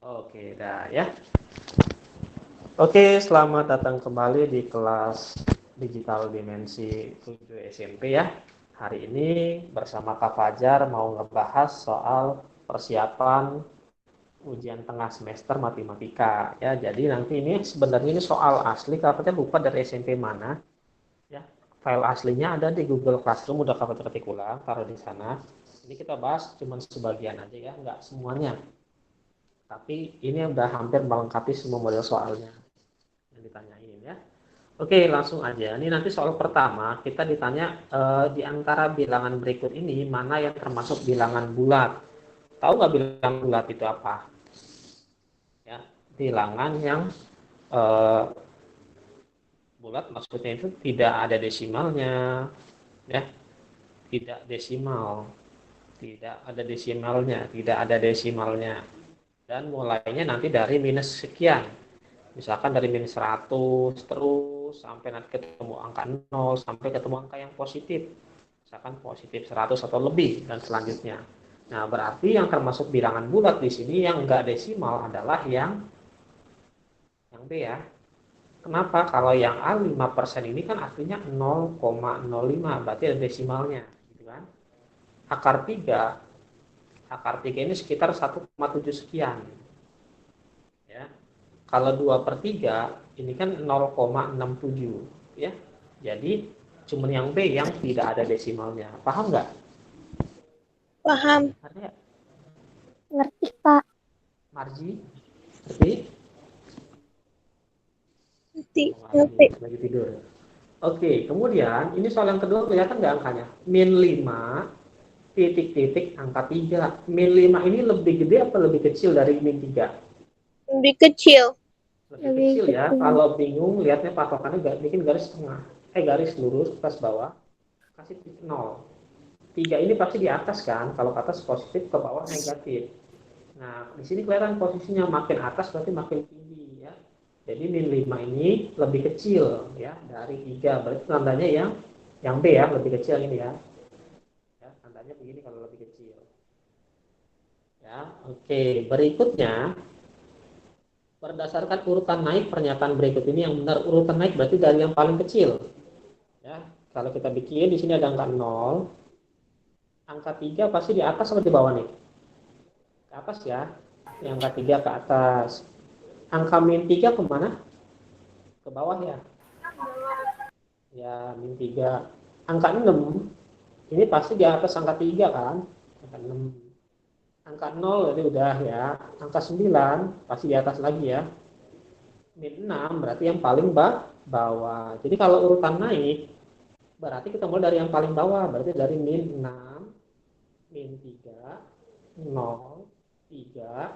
Oke, dah ya. Oke, selamat datang kembali di kelas Digital Dimensi 7 SMP ya. Hari ini bersama Kak Fajar mau ngebahas soal persiapan ujian tengah semester matematika ya. Jadi nanti ini sebenarnya ini soal asli, Kak Fajar lupa dari SMP mana ya. File aslinya ada di Google Classroom, udah Kak Fajar ketik ulang, taruh di sana. Ini kita bahas cuma sebagian aja ya, nggak semuanya. Tapi ini udah hampir melengkapi semua model soalnya yang ditanyain ya. Oke, langsung aja. Ini nanti soal pertama kita ditanya di antara bilangan berikut ini mana yang termasuk bilangan bulat. Tahu nggak bilangan bulat itu apa? Ya, bilangan yang eh, bulat maksudnya itu tidak ada desimalnya, ya, tidak desimal, tidak ada desimalnya, tidak ada desimalnya. Dan mulainya nanti dari minus sekian. Misalkan dari minus 100 terus sampai nanti ketemu angka 0 sampai ketemu angka yang positif. Misalkan positif 100 atau lebih dan selanjutnya. Nah, berarti yang termasuk bilangan bulat di sini yang enggak desimal adalah yang B ya. Kenapa? Kalau yang A 5% ini kan artinya 0,05, berarti ada desimalnya, gitu kan? Akar 3, akar 3 ini sekitar 1,7 sekian, ya. Kalau 2/3 ini kan 0,67 ya. Jadi cuma yang B yang tidak ada desimalnya. Paham nggak? Paham, Ada ngerti Kak, margi? Ngerti? ngerti, Oh, margi ngerti. lagi tidur. Oke, kemudian ini soal yang kedua kelihatan nggak angkanya? Min 5 titik-titik angka 3. Min 5 ini lebih gede apa lebih kecil dari min 3? Lebih kecil. Lebih Lebih kecil ya. kecil. Kalau bingung lihatnya patokannya bikin garis tengah. Garis lurus atas bawah kasih titik 0. 3 ini pasti di atas kan, kalau ke atas positif, ke bawah negatif. Nah, di sini kelihatan posisinya makin atas berarti makin tinggi ya. Jadi min 5 ini lebih kecil ya dari 3. Berarti tandanya yang B ya, lebih kecil ini ya. Ya, tandanya begini kalau lebih kecil. Ya, oke. Berikutnya berdasarkan urutan naik pernyataan berikut ini yang benar. Urutan naik berarti dari yang paling kecil. Ya, kalau kita bikin di sini ada angka 0, angka 3 pasti di atas atau di bawah nih? Ke atas ya. Yang angka 3 ke atas. Angka min 3 kemana? Ke bawah ya. Ya, min 3. Angka 6, ini pasti di atas angka 3 kan? Angka 6. Angka 0 jadi udah ya. Angka 9 pasti di atas lagi ya. Min 6 berarti yang paling bawah. Jadi kalau urutan naik, berarti kita mulai dari yang paling bawah. Berarti dari min 6, min 3, 0, 3,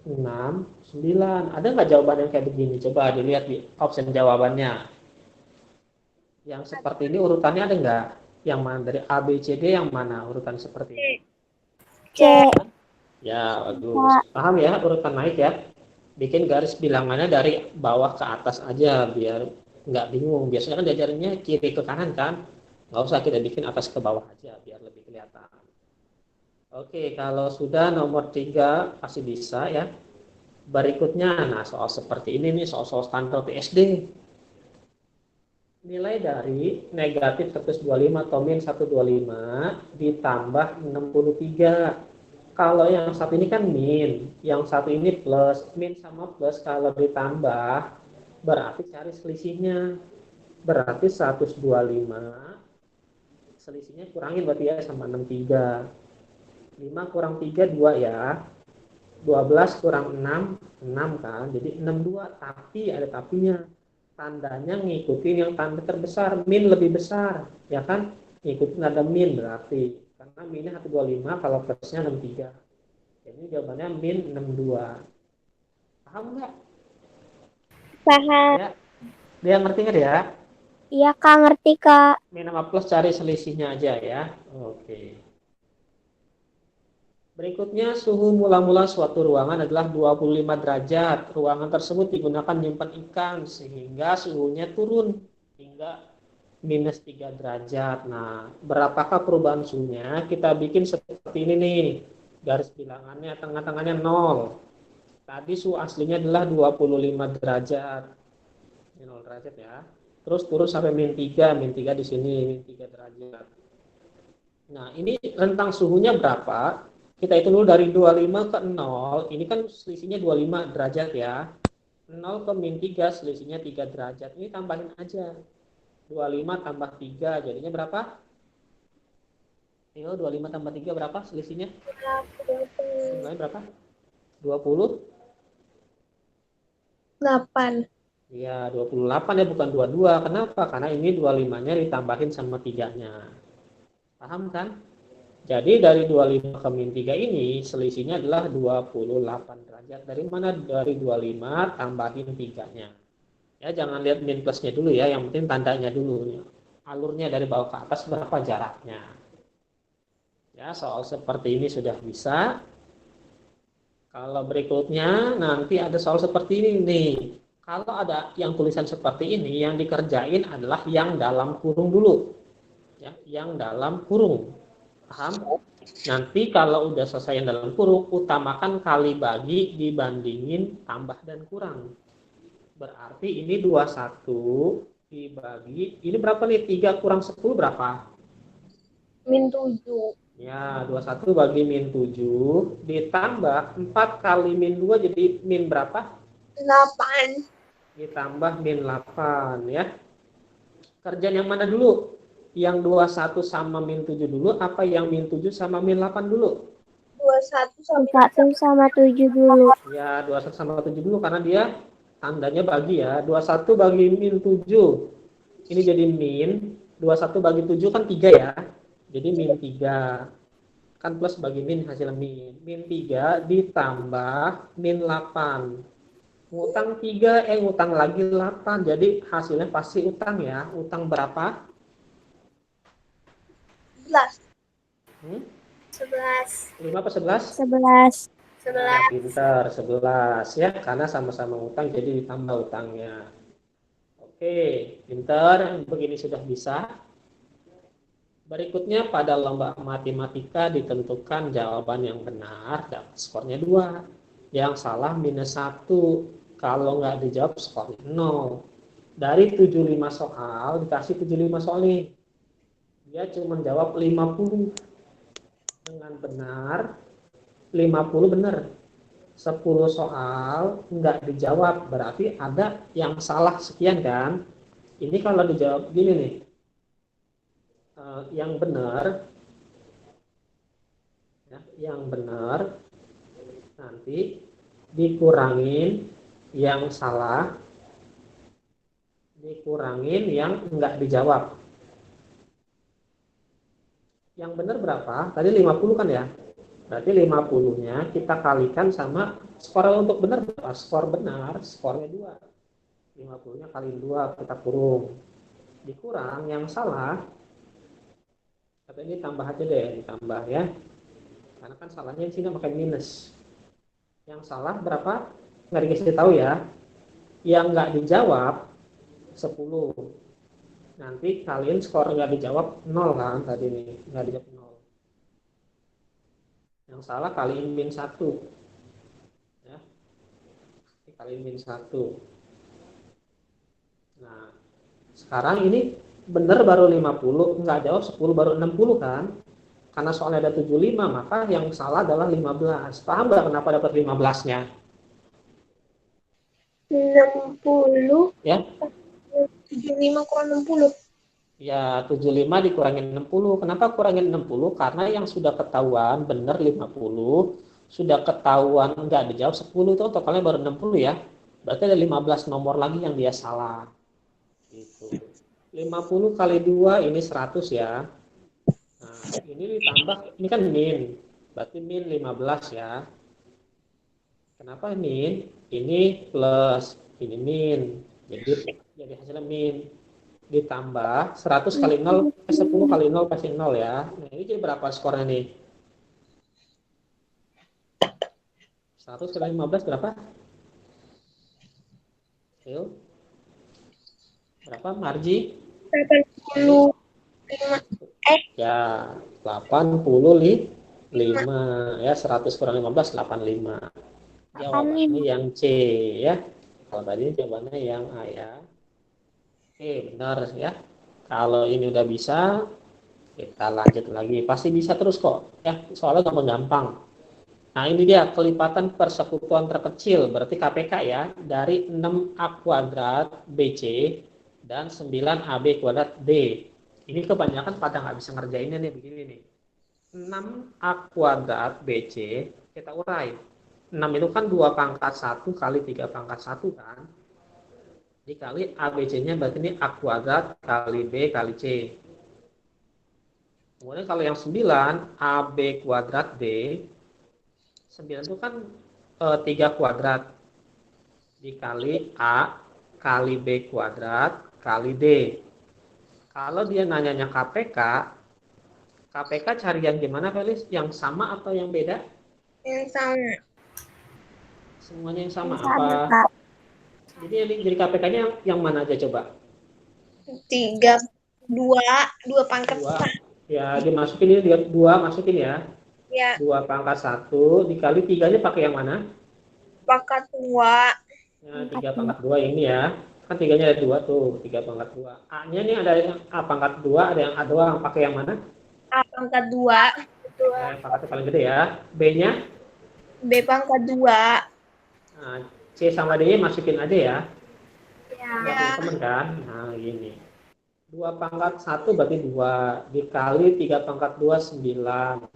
6, 9. Ada nggak jawaban yang kayak begini? Coba dilihat di option jawabannya. Yang seperti ini urutannya ada nggak? Yang mana dari A, B, C, D yang mana urutan seperti ini? C. Ya, bagus. Kak. Paham ya urutan naik ya? Bikin garis bilangannya dari bawah ke atas aja biar nggak bingung. Biasanya kan diajarinnya kiri ke kanan kan? Nggak usah kita bikin atas ke bawah aja biar lebih kelihatan. Oke, kalau sudah nomor 3 pasti bisa ya. Berikutnya, nah soal seperti ini nih, soal-soal standar PSD. Nilai dari negatif 125 atau min 125 ditambah 63. Kalau yang satu ini kan min, yang satu ini plus. Min sama plus kalau ditambah, berarti cari selisihnya. Berarti 125, selisihnya kurangin berarti ya sama 63. 5 kurang 3, 2 ya. 12 kurang 6, 6 kan. Jadi 62, tapi ada tapinya. Tandanya ngikutin yang tanda terbesar, min lebih besar, ya kan? Ngikutin ada min berarti. Karena minnya 125 kalau plusnya 63. Jadi jawabannya min 62. Paham nggak? Paham. Ya, dia ngerti nggak ya? Iya Kak, ngerti Kak. Min sama plus cari selisihnya aja ya. Oke. Berikutnya, suhu mula-mula suatu ruangan adalah 25 derajat. Ruangan tersebut digunakan menyimpan ikan sehingga suhunya turun hingga minus 3 derajat. Nah, berapakah perubahan suhunya? Kita bikin seperti ini nih. Garis bilangannya tengah-tengahnya 0. Tadi suhu aslinya adalah 25 derajat. Ini 0 derajat ya. Terus turun sampai min 3 di sini, min 3 derajat. Nah, ini rentang suhunya berapa? Kita hitung dulu dari 25 ke 0. Ini kan selisihnya 25 derajat ya. 0 ke min 3 selisihnya 3 derajat. Ini tambahin aja. 25 tambah 3 jadinya berapa? Ayo 25 tambah 3 berapa selisihnya? Jumlahnya berapa? 28. 8. Ya, 28 ya bukan 22. Kenapa? Karena ini 25-nya ditambahin sama 3-nya. Paham kan? Jadi dari 25 ke min 3 ini selisihnya adalah 28 derajat. Dari mana? Dari 25 tambahin 3-nya. Ya, jangan lihat min plusnya dulu ya, yang penting tandanya dulu. Alurnya dari bawah ke atas berapa jaraknya. Ya, soal seperti ini sudah bisa. Kalau berikutnya nanti ada soal seperti ini nih. Kalau ada yang tulisan seperti ini, yang dikerjain adalah yang dalam kurung dulu. Ya, yang dalam kurung. Paham? Nanti kalau udah selesai yang dalam kurung, utamakan kali bagi dibandingin tambah dan kurang. Berarti ini 21 dibagi, ini berapa nih? 3 kurang 10 berapa? Min 7. Ya, 21 bagi min 7 ditambah 4 kali min 2 jadi min berapa? 8. Ditambah min 8 ya. Kerjaan yang mana dulu? Yang 21 sama min 7 dulu apa yang min 7 sama min 8 dulu? 21 sama 7 dulu. Ya, 21 sama 7 dulu karena dia tandanya bagi ya. 21 bagi min 7. Ini jadi min. 21 bagi 7 kan 3 ya. Jadi min 3. Kan plus bagi min hasil min. Min 3 ditambah min 8. Ngutang 3, ngutang lagi 8. Jadi hasilnya pasti utang ya. Utang berapa? 11. 5 apa 11? 11. Nah, pintar, 11 ya. Karena sama-sama utang jadi ditambah utangnya. Oke, pintar. Begini sudah bisa. Berikutnya pada lomba matematika ditentukan jawaban yang benar dapat skornya 2. Yang salah minus 1. Kalau nggak dijawab skornya 0. Dari 75 soal dikasih 75 soal nih. Dia cuma jawab 50 dengan benar, 50 benar. 10 soal nggak dijawab, berarti ada yang salah sekian kan. Ini kalau dijawab gini nih, yang benar, ya, yang benar nanti dikurangin yang salah, dikurangin yang nggak dijawab. Yang benar berapa? Tadi 50 kan ya? Berarti 50-nya kita kalikan sama skor untuk benar berapa? Skor benar, skornya 2. 50-nya kali 2 kita kurung. Dikurang yang salah, atau ini tambah aja deh, ditambah ya. Karena kan salahnya di sini pakai minus. Yang salah berapa? Nggak dikasih tahu ya. Yang nggak dijawab 10. Nanti kalian skor nggak dijawab 0 kan tadi nih, nggak dijawab 0. Yang salah kaliin min 1 ya, kaliin min 1. Nah sekarang ini benar baru 50, nggak jawab 10 baru 60 kan, karena soalnya ada 75 maka yang salah adalah 15. Paham nggak kenapa dapat 15-nya? 60 Ya, 75 kurang 60. ya 75 dikurangin 60. Kenapa kurangin 60? Karena yang sudah ketahuan benar 50, sudah ketahuan nggak dijawab 10 itu totalnya baru 60 ya. Berarti ada 15 nomor lagi yang dia salah. Gitu. 50 kali 2 ini 100 ya. Nah, ini ditambah, ini kan min. Berarti min 15 ya. Kenapa min? Ini plus, ini min. Jadi hasilnya min. Ditambah 100 kali 0, 10 kali 0 pasti 0 ya. Nah, ini jadi berapa skornya nih? 100 kali 15 berapa? Ayo. Berapa Marji? 85. Ya, 85 ya, 100 kurang 15 85. Jawabannya yang C ya. Kalau tadi jawabannya yang A ya. Oke, benar ya. Kalau ini udah bisa, kita lanjut lagi. Pasti bisa terus kok. Ya, soalnya gampang-gampang. Nah, ini dia kelipatan persekutuan terkecil, berarti KPK ya, dari 6A kuadrat BC dan 9AB kuadrat D. Ini kebanyakan pada nggak bisa ngerjainnya nih, begini nih. 6A kuadrat BC, kita urai. 6 itu kan 2 pangkat 1 kali 3 pangkat 1 kan. Dikali ABC-nya berarti ini A kuadrat kali B kali C. Kemudian kalau yang 9, AB kuadrat D, 9 itu kan 3 kuadrat dikali A kali B kuadrat kali D. Kalau dia nanyanya KPK, KPK cari yang gimana Felis? Yang sama atau yang beda? Yang sama. Semuanya yang sama Yang sama, apa? Kak. Jadi KPK-nya yang mana aja coba? 3, 2 pangkat 2. 1. Ya, dimasukin ini, 2 masukin ya. Ya, 2 pangkat 1 dikali 3-nya pakai yang mana? pangkat 2. Ya, 3 pangkat 2 ini ya. Kan 3-nya ada 2 tuh, 3 pangkat 2. A-nya nih ada yang A pangkat 2, ada yang A doang. Pakai yang mana? A pangkat 2. Pangkatnya paling gede ya. B-nya? B pangkat 2. Nah, C sama D-nya masukin aja ya. Ya. Temen kan? Nah, gini. 2 pangkat 1 berarti 2. Dikali 3 pangkat 2, 9.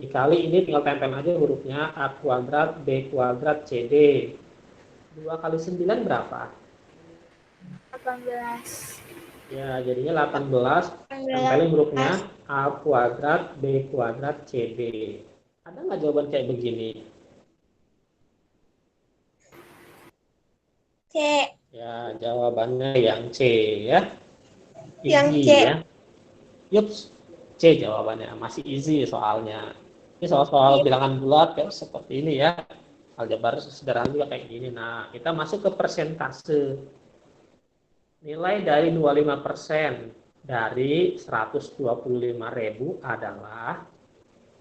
Dikali ini tinggal tempel aja hurufnya. A kuadrat, B kuadrat, CD. 2 kali 9 berapa? 18. Ya, jadinya 18. Tempelin hurufnya A kuadrat, B kuadrat, CD. Ada nggak jawaban kayak begini? C. Ya, jawabannya yang C ya. Yang Easy C. ya. Yups, C jawabannya. Masih easy soalnya. Ini soal-soal bilangan bulat kayak seperti ini ya. Aljabar sederhana juga kayak gini. Nah, kita masuk ke persentase. Nilai dari 25% dari 125.000 adalah,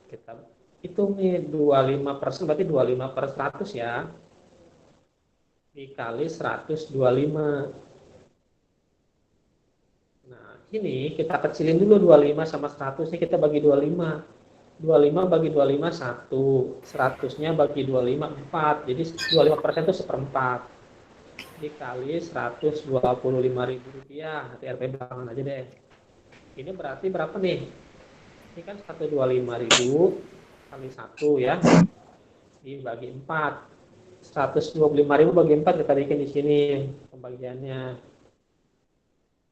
kita hitung nih, 25% berarti 25 per 100 ya. Dikali 125. Nah, ini kita kecilin dulu 25 sama 100, nya kita bagi 25. 25 bagi 25 1, 100-nya bagi 25 4. Jadi 25% itu seperempat. Dikali 125.000 rupiah. Nanti RP belakangan aja deh. Ini berarti berapa nih? Ini kan 125.000 kali 1 ya. Dibagi 4. 125.000 bagi 4 kita bikin di sini pembagiannya.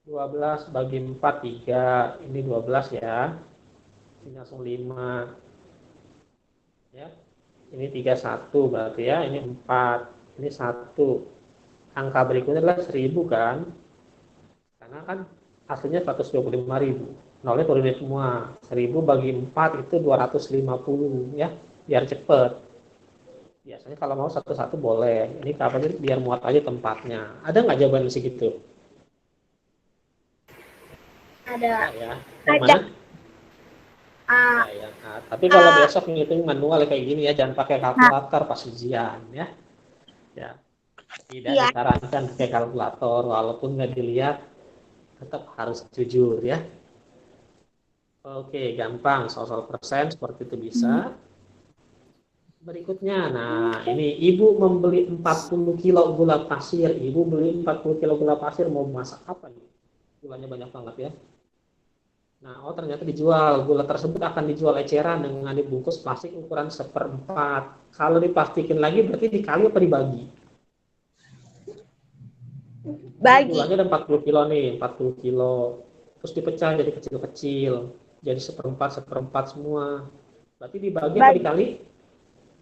12 bagi 4 3. Ini 12 ya. Ini langsung 5. Ya. Ini 31 berarti ya. Ini 4. Ini 1. Angka berikutnya adalah 1000 kan. Karena kan hasilnya 125.000. Nolnya turunin semua. 1000 bagi 4 itu 250 ya. Biar cepet. Biasanya kalau mau satu-satu boleh. Ini kapan biar muat aja tempatnya. Ada nggak jawaban segitu? Ada. Ya. Yang mana? Ya, yang A. Tapi kalau besok ngitung manual kayak gini ya, jangan pakai kalkulator pas ujian ya. Ya. Tidak disarankan pakai kalkulator, walaupun nggak dilihat, tetap harus jujur ya. Oke, gampang. Soal persen seperti itu bisa. Berikutnya, nah ini ibu membeli 40 kilo gula pasir. Ibu beli 40 kilo gula pasir, mau masak apa nih? Gulanya banyak banget ya. Nah, ternyata dijual. Gula tersebut akan dijual eceran dengan dibungkus plastik ukuran 1/4. Kalau dipastikan lagi berarti dikali apa dibagi? Bagi. Gulanya ada 40 kilo nih, 40 kilo. Terus dipecah jadi kecil-kecil. Jadi 1/4 semua. Berarti dibagi apa dikali?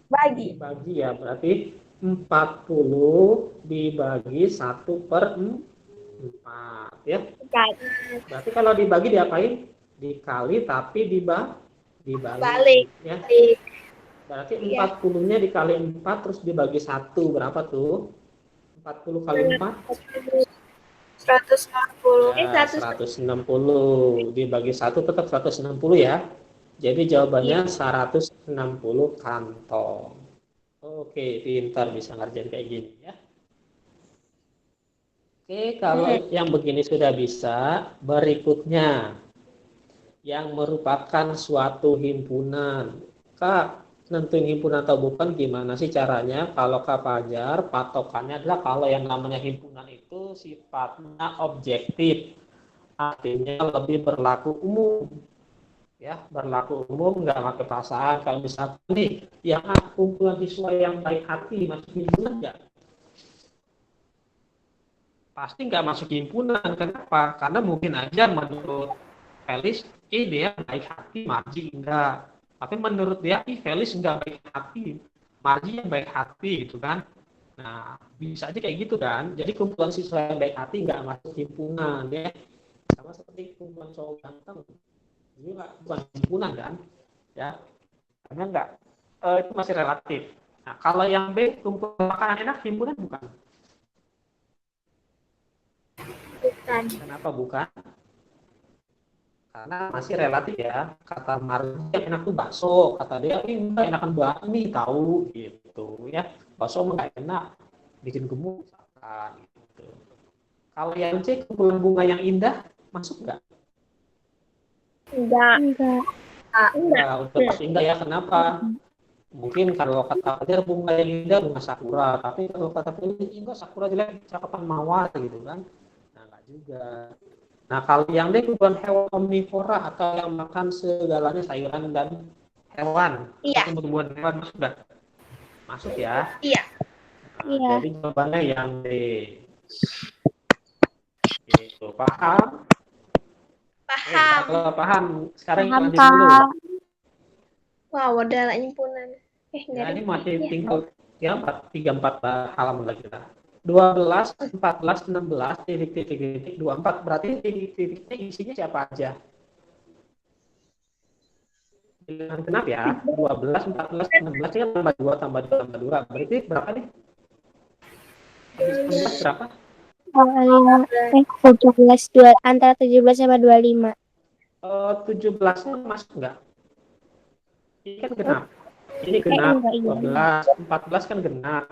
Bagi. Dibagi ya, berarti 40 dibagi 1/4 ya. Berarti kalau dibagi diapain? Dikali tapi dibalik ya. Berarti 40-nya dikali 4 terus dibagi 1 berapa tuh? 40 kali 4 160. ya, 160 dibagi 1 tetap 160 ya. Jadi jawabannya 160 kantong. Oke, pintar bisa ngerjain kayak gini ya. Oke, kalau yang begini sudah bisa, berikutnya yang merupakan suatu himpunan. Kak, nentuin himpunan atau bukan gimana sih caranya? Kalau Kak Fajar, patokannya adalah kalau yang namanya himpunan itu sifatnya objektif, artinya lebih berlaku umum. Ya, berlaku umum, nggak pakai perasaan. Kalau misalkan nih, yang kumpulan siswa yang baik hati, masuk himpunan nggak? Pasti nggak masuk himpunan. Kenapa? Karena mungkin aja menurut Felis, dia baik hati, Marji enggak. Tapi menurut dia, Felis enggak baik hati, Marji yang baik hati gitu kan. Nah, bisa aja kayak gitu kan. Jadi kumpulan siswa yang baik hati nggak masuk himpunan ya. Sama seperti kumpulan cowok ganteng, ini bukan himpunan kan. Ya, karena enggak. Itu masih relatif. Nah, kalau yang B, kumpulan makanan enak, himpunan bukan. Bukan. Kenapa bukan? Karena masih relatif ya. Kata Marji yang enak tuh bakso, kata dia ini enggak enakan bakmi tahu gitu ya. Bakso enggak enak, bikin gemuk misalkan gitu. Kalau yang C, kumpulan bunga yang indah masuk enggak? Enggak. Enggak. Enggak, udah pasti enggak ya. Kenapa? Mungkin kalau kata dia bunga yang indah bunga sakura, tapi kalau kata pilih enggak sakura jelek, cakapan mawar gitu kan. Nah, enggak juga. Nah, kalau yang D bukan hewan omnivora atau yang makan segalanya sayuran dan hewan. Iya. Tumbuh-tumbuhan hewan masuk nggak? Masuk ya. Iya. Nah, Iya. jadi jawabannya yang D. Gitu. Paham? Paham. Kalau paham, sekarang Paham, lanjut dulu. Kak. Wow, udah himpunan. Ya, ini masih ya. tinggal 3-4 halaman lagi lah. 12, 14, 16, titik-titik, 24. Berarti titik-titiknya isinya siapa aja? Bilangan genap ya, 12, 14, 16 ya tambah 2, tambah 2, tambah 2. Berarti berapa nih? Habis 16 berapa? 17, antara 17 sama 25. 17-nya masuk nggak? Ini kan genap. Ini genap, 12, 14 kan genap.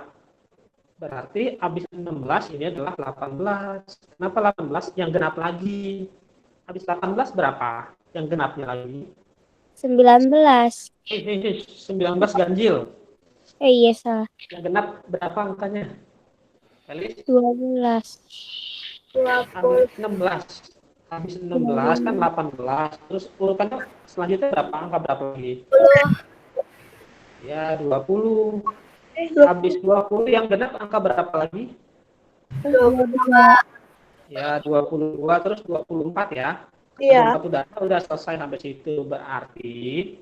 Berarti habis 16 ini adalah 18. Kenapa 18? Yang genap lagi. Habis 18 berapa? Yang genapnya lagi. 19. 19 ganjil. Iya, salah. Yang genap berapa angkanya? Felis? 12. Habis 16. Habis 16 kan 18. Terus urutannya selanjutnya berapa? Angka berapa lagi? Ya, 20. Habis 20 yang genap angka berapa lagi? 22. Ya, 22 terus 24 ya. Iya. 24 udah selesai sampai situ. Berarti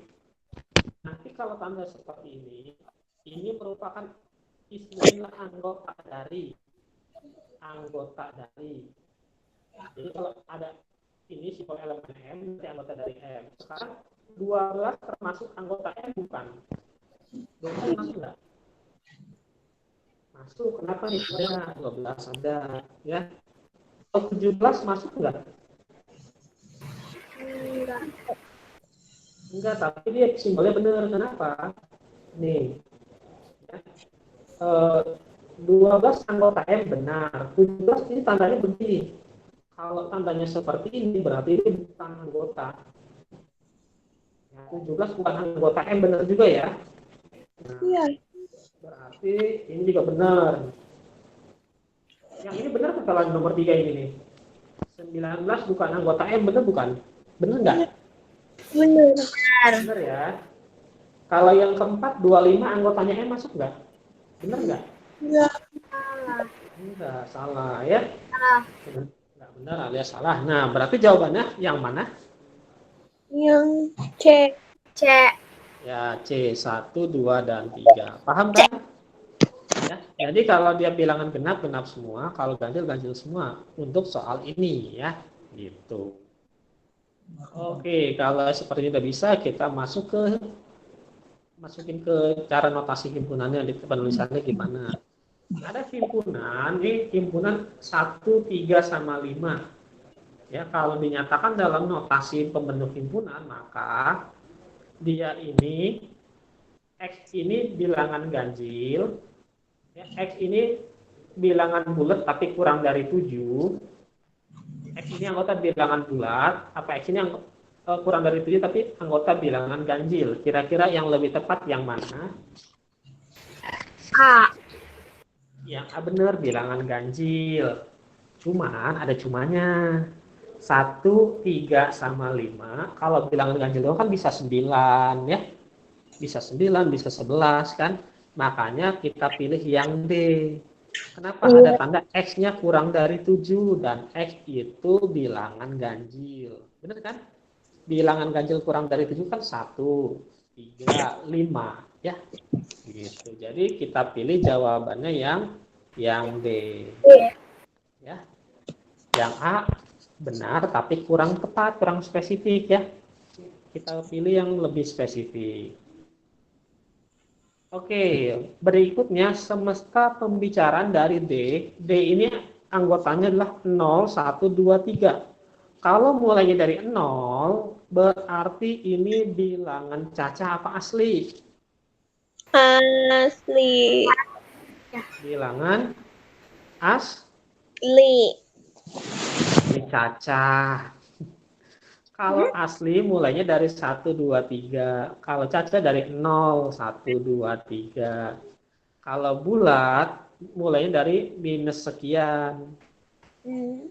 nanti kalau tanda seperti ini merupakan istilah anggota dari. Jadi kalau ada ini simbol elemen M, nanti anggota dari M. Sekarang 12 termasuk anggota M bukan? 12 masuk nggak? Masuk. Kenapa nih? Ada 12 ada ya. 17 masuk nggak? Enggak, tapi dia simbolnya benar. Kenapa? Nih. Ya. 12 anggota M benar. 17 ini tandanya begini. Kalau tandanya seperti ini berarti ini bukan anggota. Ya, 17 bukan anggota M benar juga ya. Nah, Iya. berarti ini juga benar. Yang ini benar kesalahan nomor 3 ini nih. 19 bukan anggota M, benar bukan? Benar nggak? Benar. Benar ya. Kalau yang keempat 25 anggotanya M masuk nggak? Benar nggak? Enggak. Enggak, salah ya. Salah. Nggak benar alias salah. Nah, berarti jawabannya yang mana? Yang C. C. Ya, C, 1, 2, dan 3. Paham kan? Ya, jadi kalau dia bilangan genap, genap semua. Kalau ganjil, ganjil semua. Untuk soal ini ya. Gitu. Oke, kalau seperti ini udah bisa, kita masukin ke cara notasi himpunannya di penulisannya gimana. Ada himpunan, ini himpunan 1, 3, sama 5. Ya, kalau dinyatakan dalam notasi pembentuk himpunan, maka dia ini X ini bilangan ganjil, ya, X ini bilangan bulat tapi kurang dari 7. X ini anggota bilangan bulat, apa X ini kurang dari 7 tapi anggota bilangan ganjil. Kira-kira yang lebih tepat yang mana? A. Yang A benar, bilangan ganjil. Cuman ada cumanya. 1, 3, sama 5. Kalau bilangan ganjil itu kan bisa 9 ya. Bisa 9, bisa 11 kan. Makanya kita pilih yang D. Kenapa? Ada tanda X-nya kurang dari 7 dan X itu bilangan ganjil. Benar kan? Bilangan ganjil kurang dari 7 kan 1, 3, 5 ya. Gitu. Jadi kita pilih jawabannya yang D. Ya. Yang A benar tapi kurang tepat, kurang spesifik ya. Kita pilih yang lebih spesifik. Oke, berikutnya semesta pembicaraan dari D. D ini anggotanya adalah 0, 1, 2, 3. Kalau mulainya dari 0, berarti ini bilangan cacah apa asli? Asli. Bilangan Li. asli cacah. Kalau asli mulainya dari 1, 2, 3. Kalau cacah dari 0, 1, 2, 3. Kalau bulat mulainya dari minus sekian.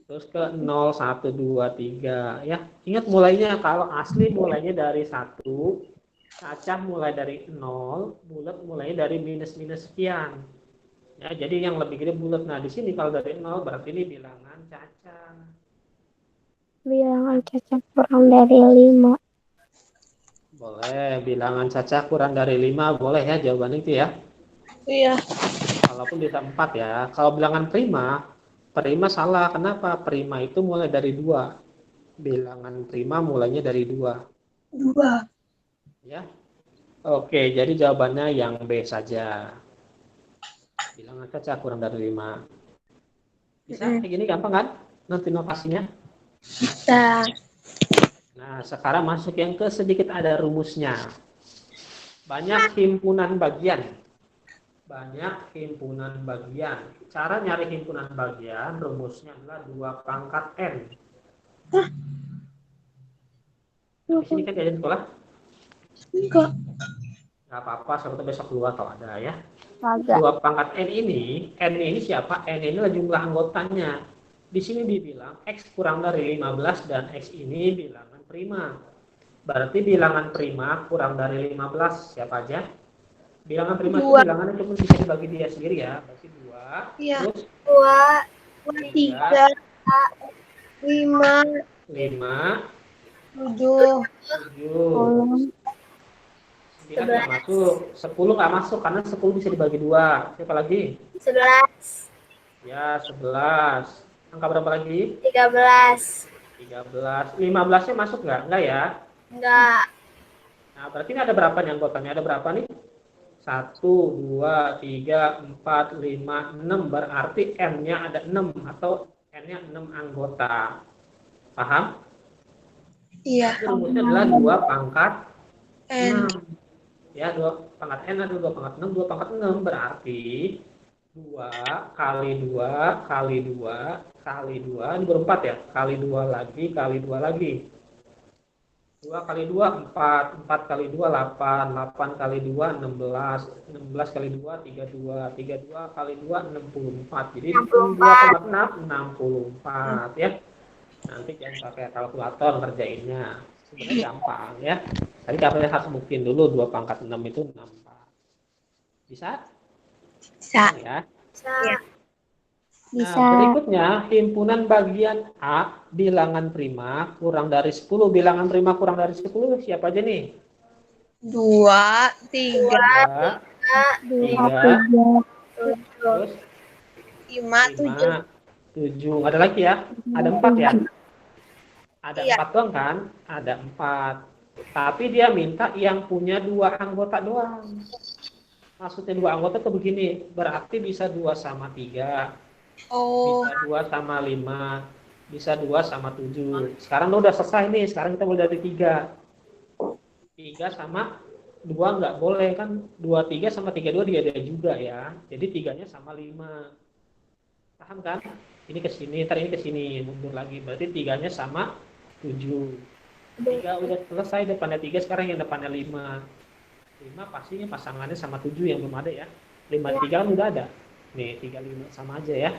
Terus ke 0, 1, 2, 3 ya. Ingat mulainya, kalau asli mulainya dari 1, cacah mulai dari 0, bulat mulainya dari minus sekian. Ya, jadi yang lebih gede bulat. Nah, di sini kalau dari 0 berarti ini bilangan cacah. Bilangan cacah kurang dari 5. Boleh, bilangan cacah kurang dari 5 boleh ya jawaban itu ya. Iya. Walaupun bisa 4 ya. Kalau bilangan prima salah. Kenapa? Prima itu mulai dari 2. Bilangan prima mulainya dari 2. 2. Ya. Oke, jadi jawabannya yang B saja. Bilangan cacah kurang dari 5. Bisa? Kayak gini gampang kan? Nanti inovasinya. Bisa. Nah, sekarang masuk yang ke sedikit ada rumusnya. Banyak himpunan bagian. Cara nyari himpunan bagian, rumusnya adalah 2 pangkat N. Di sini kan diajarin sekolah? Enggak. Nggak apa-apa, sampai besok keluar kalau ada ya. Agak. 2 pangkat N ini siapa? N ini adalah jumlah anggotanya. Di sini dibilang X kurang dari 15 dan X ini bilangan prima. Berarti bilangan prima kurang dari 15 siapa aja? Bilangan prima itu bilangannya cuma bisa dibagi dia sendiri ya. Berarti 2. Iya. Terus 2, 3, 5, 7, 9 nggak masuk, 10 nggak masuk karena 10 bisa dibagi 2. Siapa lagi? 11, Ya, 11. Angka berapa lagi? 13. 15-nya masuk nggak? Nggak ya? Enggak. Nah, berarti ini ada berapa nih anggotanya? Ada berapa nih? 1, 2, 3, 4, 5, 6. Berarti N-nya ada 6 atau N-nya 6 anggota. Paham? Iya. Rumusnya adalah 2 pangkat N. 6. Ya, 2 pangkat N ada 2 pangkat 6. 2 pangkat 6 berarti 2 kali 2 kali 2 kali 2. Ini baru 4 ya? Kali 2 lagi, kali 2 lagi. 2 kali 2, 4. 4 kali 2, 8. 8 kali 2, 16. 16 kali 2, 32. 32 kali 2, 64. Jadi 2 pangkat 6, 64 ya. Nanti jangan pakai kalkulator ngerjainnya. Sebenarnya gampang ya. Tadi kalian harus buktiin dulu 2 pangkat 6 itu 64. Bisa? Bisa. Ya. Bisa. Bisa. Nah, berikutnya himpunan bagian A bilangan prima kurang dari 10. Bilangan prima kurang dari 10 siapa aja nih? 2, 3, 3, 7, terus 5, 7. 7. Ada lagi ya? Ada 4 ya? Ada Iya. 4 doang kan? Ada 4. Tapi dia minta yang punya 2 anggota doang. Maksudnya 2 anggota tuh begini. Berarti bisa 2 sama 3. Oh. Bisa 2 sama 5. Bisa 2 sama 7. Sekarang udah selesai nih. Sekarang kita mulai dari 3. 3 sama dua nggak boleh kan, 23 sama 32 dia ada juga ya. Jadi tiganya sama 5. Paham kan? Ini ke sini, ntar ini ke sini, mundur lagi. Berarti tiganya sama 7. 3 udah selesai, depannya 3, sekarang yang depannya 5. 5 pastinya pasangannya sama 7 yang belum ada ya. 5 3 kan udah ada. Nih, 3 5 sama aja ya.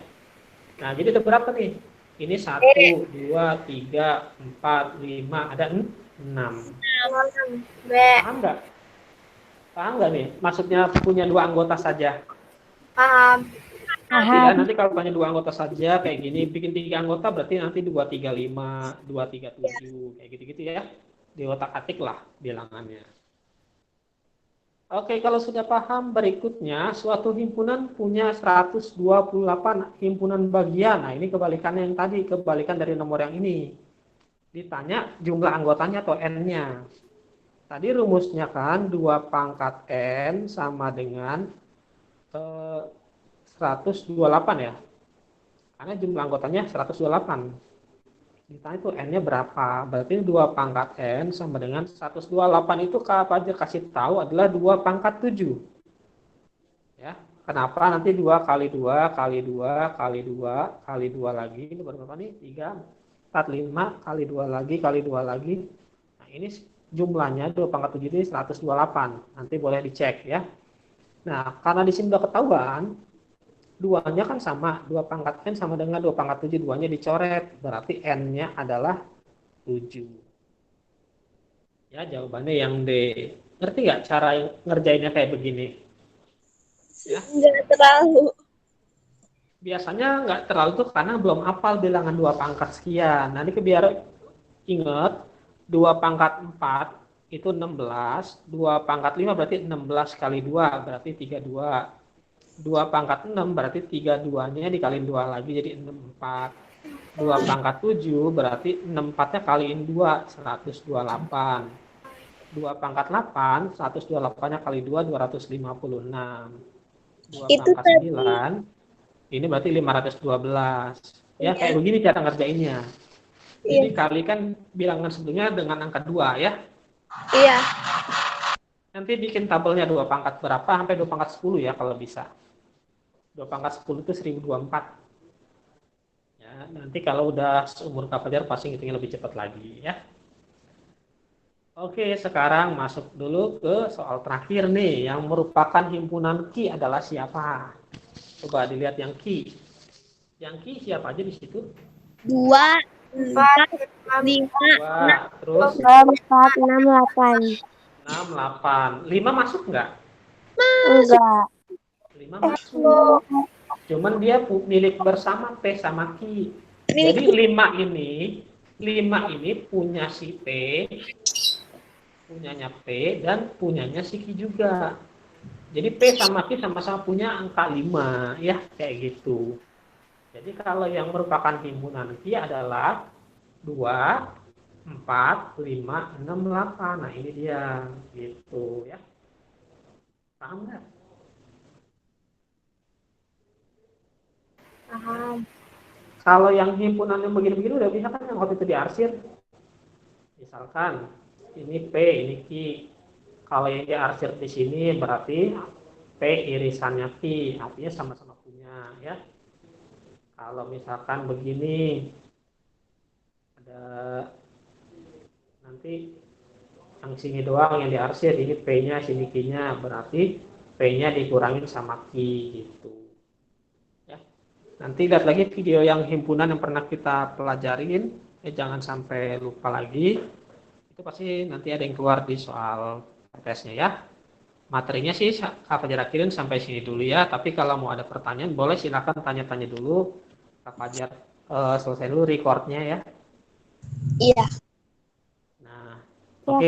Nah, jadi ada berapa nih? Ini 1 2 3 4 5, ada 6. B. Paham nggak? Paham nggak nih? Maksudnya punya 2 anggota saja. Paham. Ya, nanti kalau punya 2 anggota saja kayak gini, bikin 3 anggota berarti nanti 2 3 5, 2 3 7, kayak gitu-gitu ya. Di otak-atik lah bilangannya. Oke, kalau sudah paham, berikutnya suatu himpunan punya 128 himpunan bagian. Nah, ini kebalikannya yang tadi, kebalikan dari nomor yang ini. Ditanya jumlah anggotanya atau N-nya. Tadi rumusnya kan 2 pangkat N sama dengan 128 ya. Karena jumlah anggotanya 128. Ditanya itu N-nya berapa? Berarti 2 pangkat N sama dengan 128 itu apa aja kasih tahu adalah 2 pangkat 7. Ya. Kenapa? Nanti 2 kali 2 kali 2 kali 2 kali 2 lagi. Ini berapa nih? 3, 4, 5 kali 2 lagi kali 2 lagi. Nah, ini jumlahnya 2 pangkat 7 ini 128. Nanti boleh dicek ya. Nah, karena di sini udah ketahuan, duanya kan sama, 2 pangkat N sama dengan 2 pangkat 7, duanya dicoret, berarti N-nya adalah 7. Ya, jawabannya yang D. Ngerti nggak cara ngerjainnya kayak begini? Ya. Nggak terlalu. Biasanya nggak terlalu tuh karena belum hafal bilangan 2 pangkat sekian. Nanti biar ingat, 2 pangkat 4 itu 16, 2 pangkat 5 berarti 16 kali 2, berarti 32. 2 pangkat 6 berarti 32-nya dikaliin 2 lagi jadi 64. 2 pangkat 7 berarti 64-nya kaliin 2, 128. 2 pangkat 8, 128-nya kali 2, 256. 2 Itu pangkat tadi. 9, ini berarti 512. Ya, kayak begini cara ngerjainnya. Jadi Iya. kalikan bilangan sebelumnya dengan angka 2 ya. Iya. Nanti bikin tabelnya 2 pangkat berapa sampai 2 pangkat 10 ya kalau bisa. 2 pangkat 10 itu 1024. Ya, nanti kalau udah seumur Kak Fajar pasti ngitungnya lebih cepat lagi ya. Oke, sekarang masuk dulu ke soal terakhir nih, yang merupakan himpunan Ki adalah siapa? Coba dilihat yang Ki. Yang Ki siapa aja di situ? 2, 4, 5, 2, terus 4, 6, 8. 6, 8. 5 masuk nggak? Enggak. 5 masuk. Cuman dia milik bersama P sama Ki. Jadi 5 ini punya si P, punyanya P, dan punyanya si Ki juga. Jadi P sama Ki sama-sama punya angka 5, ya, kayak gitu. Jadi kalau yang merupakan himpunan Ki adalah 2, 4, 5, 6, 8. Nah, ini dia, gitu ya. Paham nggak? Paham. Kalau yang himpunan yang begini-begini udah bisa kan yang waktu itu diarsir. Misalkan ini P, ini Ki. Kalau yang diarsir di sini berarti P irisannya Ki, artinya sama-sama punya ya. Kalau misalkan begini ada nanti yang sini doang yang diarsir, ini P-nya, sini Q-nya, berarti P-nya dikurangin sama Q gitu. Ya. Nanti lihat lagi video yang himpunan yang pernah kita pelajarin, jangan sampai lupa lagi. Itu pasti nanti ada yang keluar di soal tesnya ya. Materinya sih Kak Fajar akhirin sampai sini dulu ya, tapi kalau mau ada pertanyaan boleh silakan tanya-tanya dulu. Kak Fajar selesai dulu recordnya ya. Iya.